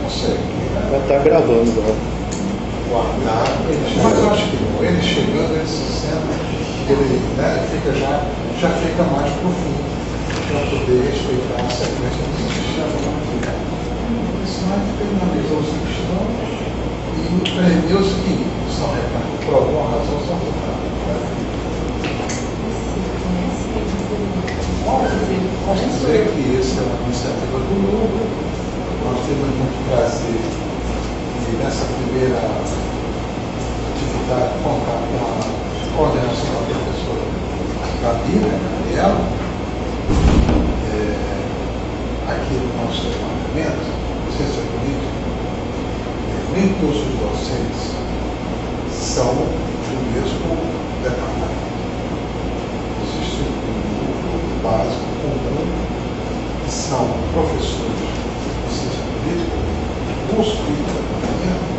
Não sei. Já está gravando, né? Guardar, mas eu acho que não. Ele chegando, ele se senta, ele, né, já fica mais pro fim, para poder respeitar a sequência do sistema. Senão a gente penalizou os cristãos e prendeu os que são recados, por alguma razão são recados. Posso dizer que essa é uma iniciativa do Lula. Nós temos muito prazer nessa primeira atividade contar com a coordenação da professora Gabi, Gabriela, aqui no nosso departamento, ciência política. Nem todos os docentes são do mesmo departamento. Existe um grupo básico comum que são professores de ciência política, construídos no departamento,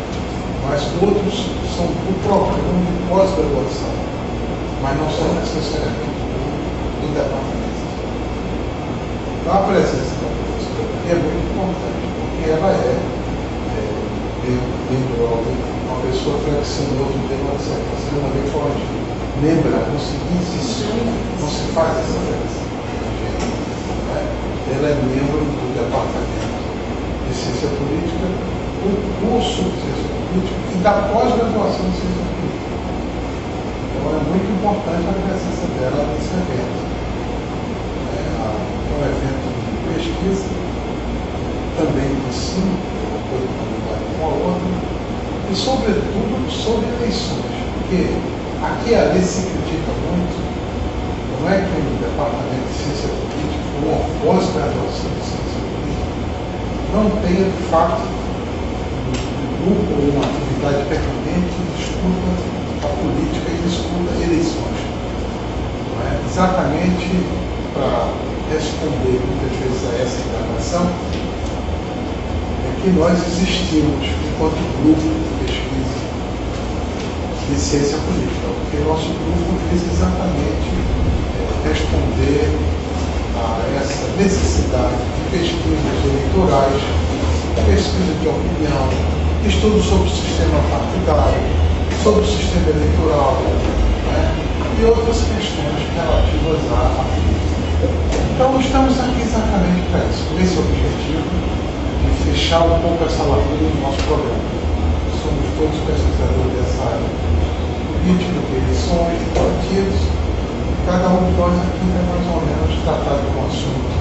mas outros são do programa de pós-graduação, mas não são necessariamente do departamento. Então a presença da professora é muito importante, porque ela é uma pessoa flexionou de ter uma dissertação, uma vez forte. Lembra, não se insiste, não se faz essa flexão. Ela é membro do departamento de ciência política, do curso de ciência política e da pós-graduação de ciência política. Então é muito importante a presença dela nesse evento. É um evento de pesquisa, também de ensino, uma coisa com a outra, e sobretudo sobre eleições, porque aqui e ali se critica muito, não é que o departamento de ciência política ou a pós-graduação de ciência política não tenha de fato um grupo ou uma atividade permanente que discuta a política e discuta eleições. Não é? Exatamente para responder muitas vezes a essa indagação, que nós existimos enquanto grupo de pesquisa de ciência política, porque nosso grupo visa exatamente responder a essa necessidade de pesquisas eleitorais, pesquisa de opinião, estudo sobre o sistema partidário, sobre o sistema eleitoral, né, e outras questões relativas à política. Então estamos aqui exatamente para isso, com esse objetivo, fechar um pouco essa lacuna do nosso programa. Somos todos pesquisadores dessa área política, de eleições, de partidos. Cada um de nós aqui vai mais ou menos tratar de um assunto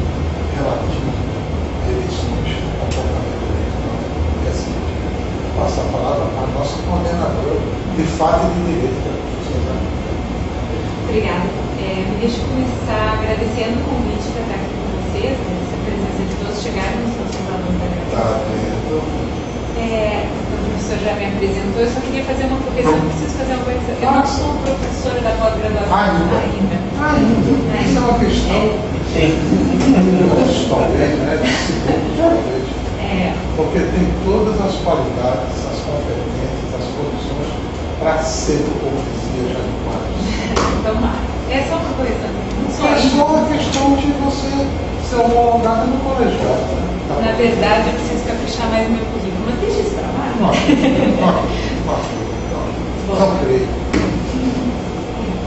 relativo a eleições, comportamento eleitoral. E assim, passo a palavra para a nossa coordenadora de fato e de direito, que é a professora. Obrigada. Me deixe começar agradecendo o convite para estar aqui com vocês, essa presença de todos chegaram nos nossos alunos da graduação. O professor já me apresentou, eu só queria fazer uma correção, preciso fazer uma coisa. Eu não sou professora da pós-graduação ainda. Isso é uma questão. Talvez, né? Porque tem todas as qualidades, as competências, as condições para ser o povo dizia já no quadro. Então, é só uma correção. É só uma questão de você ser homologado no colegiado. Né? Na verdade, eu preciso caprichar mais no meu currículo, mas deixa isso para lá. Não creio.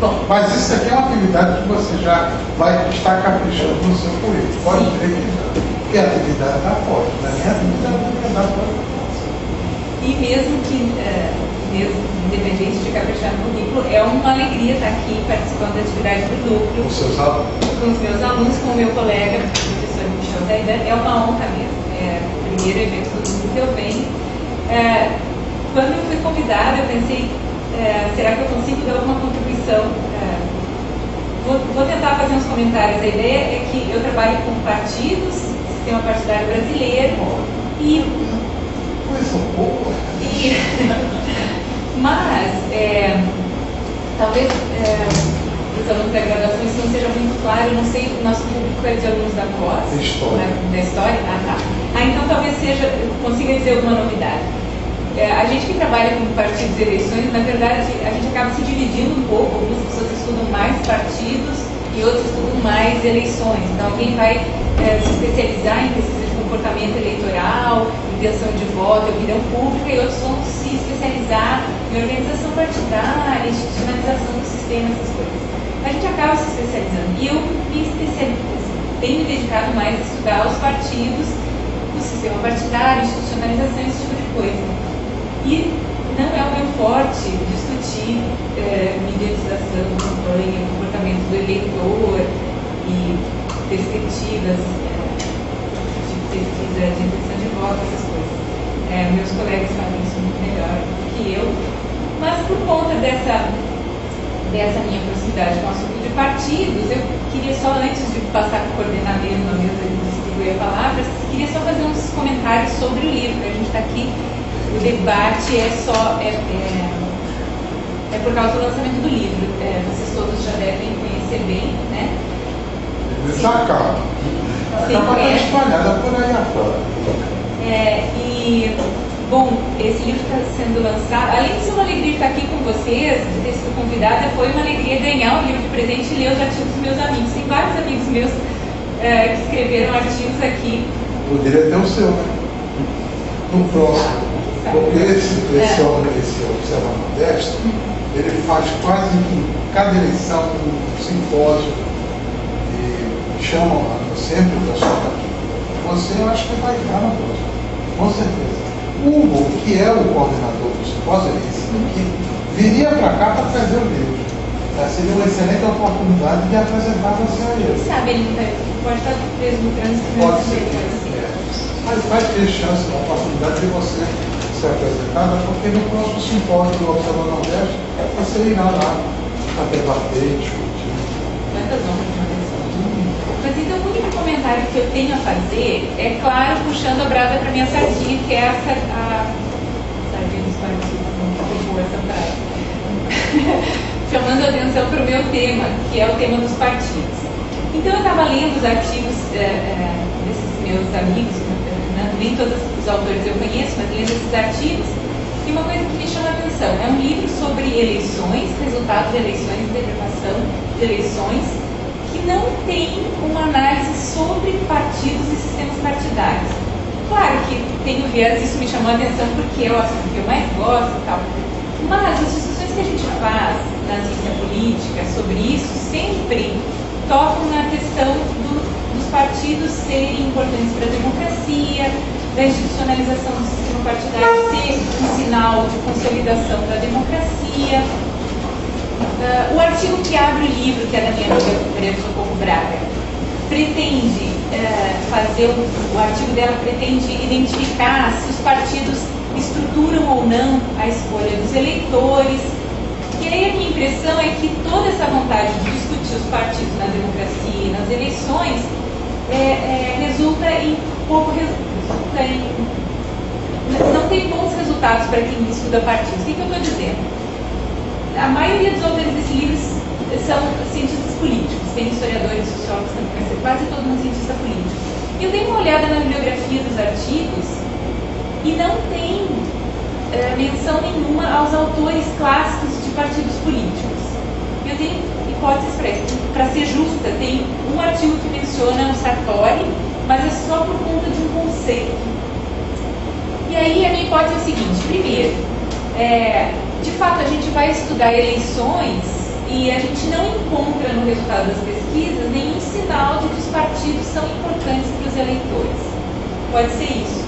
Bom. Mas isso aqui é uma atividade que você já vai estar caprichando no seu currículo. Pode crer que já. Porque a atividade está forte, né? A atividade está forte. E mesmo que, mesmo independente de caprichar no currículo, é uma alegria estar aqui participando da atividade do núcleo. Com seus alunos? Com os meus alunos, com o meu colega, o professor Michel Zaidan. É uma honra mesmo. É o primeiro evento do núcleo que eu venho. Quando eu fui convidada, eu pensei, será que eu consigo dar alguma contribuição? Vou tentar fazer uns comentários. A ideia é que eu trabalho com partidos, sistema partidário brasileiro, e... Coisa pouco. Mas, talvez os alunos da graduação isso não seja muito claro. Eu não sei, o nosso público é de alunos da pós, da história. Então talvez consiga dizer alguma novidade. A gente que trabalha com partidos e eleições, na verdade, a gente acaba se dividindo um pouco. Algumas pessoas estudam mais partidos e outros estudam mais eleições. Então alguém vai se especializar em pesquisa de comportamento eleitoral, intenção de voto, opinião pública, e outros vão se especializar em organização partidária, institucionalização do sistema, essas coisas. A gente acaba se especializando. E eu tenho me dedicado mais a estudar os partidos, o sistema partidário, institucionalização, esse tipo de coisa. E não é o meu forte discutir mediatização, campanha, comportamento do eleitor e perspectivas de pesquisa de intenção de voto, essas coisas. Meus colegas fazem isso muito melhor do que eu, mas por conta dessa minha proximidade com o assunto de partidos, eu queria só, antes de passar para o coordenador na mesa de distribuir a palavra, queria só fazer uns comentários sobre o livro. A gente está aqui, o debate é por causa do lançamento do livro. Vocês todos já devem conhecer bem, né? Está cá. Acaba de espalhada por aí afora. Bom, esse livro está sendo lançado. Além de ser uma alegria estar aqui com vocês, de ter sido convidada, foi uma alegria ganhar o livro de presente e ler os artigos dos meus amigos. Tem vários amigos meus que escreveram artigos aqui. Poderia ter o seu, né? No próximo. Porque esse Observa Modesto, ele faz quase em cada eleição um simpósio e chamam sempre o pessoal daqui. Você, eu acho que vai estar na próxima, com certeza. O Hugo, que é o coordenador do simpósio, ele ensina aqui, viria para cá para trazer o livro. Seria uma excelente oportunidade de apresentar você a ele. Sabe, ele pode estar preso no trânsito. Pode ser. Mas vai ter chance, uma oportunidade de você ser apresentada, porque no próximo simpósio do Observa Nordeste, você irá lá para debater, discutir. Quantas honras de uma pessoa. Mas então o único comentário que eu tenho a fazer é, claro, puxando a brasa para minha sardinha, que é a sardinha dos partidos, não foi boa essa frase. Chamando a atenção para o meu tema, que é o tema dos partidos. Então eu estava lendo os artigos desses meus amigos, nem todos os autores eu conheço, mas lendo esses artigos, e uma coisa que me chama a atenção, é um livro sobre eleições, resultados de eleições, interpretação de eleições, que não tem uma análise sobre partidos e sistemas partidários. Claro que tem o viés, isso me chamou a atenção porque é o assunto que eu mais gosto e tal, mas as discussões que a gente faz na ciência política sobre isso sempre tocam na questão dos partidos serem importantes para a democracia, da institucionalização do sistema partidário ser um sinal de consolidação da democracia. O artigo que abre o livro, que é da minha amiga Maria do Socorro Braga, pretende o artigo dela pretende identificar se os partidos estruturam ou não a escolha dos eleitores. E aí a minha impressão é que toda essa vontade de discutir os partidos na democracia e nas eleições resulta em não tem bons resultados para quem estuda partidos. O que eu estou dizendo? A maioria dos autores desse livro são cientistas políticos, tem historiadores, sociólogos também, mas quase todo mundo cientista político. Eu dei uma olhada na bibliografia dos artigos e não tem menção nenhuma aos autores clássicos de partidos políticos. Eu tenho hipóteses para ser justa, tem um artigo que menciona o Sartori, mas é só por conta de um conceito. E aí a minha hipótese é a seguinte: primeiro, de fato a gente vai estudar eleições e a gente não encontra no resultado das pesquisas nenhum sinal de que os partidos são importantes para os eleitores. Pode ser isso.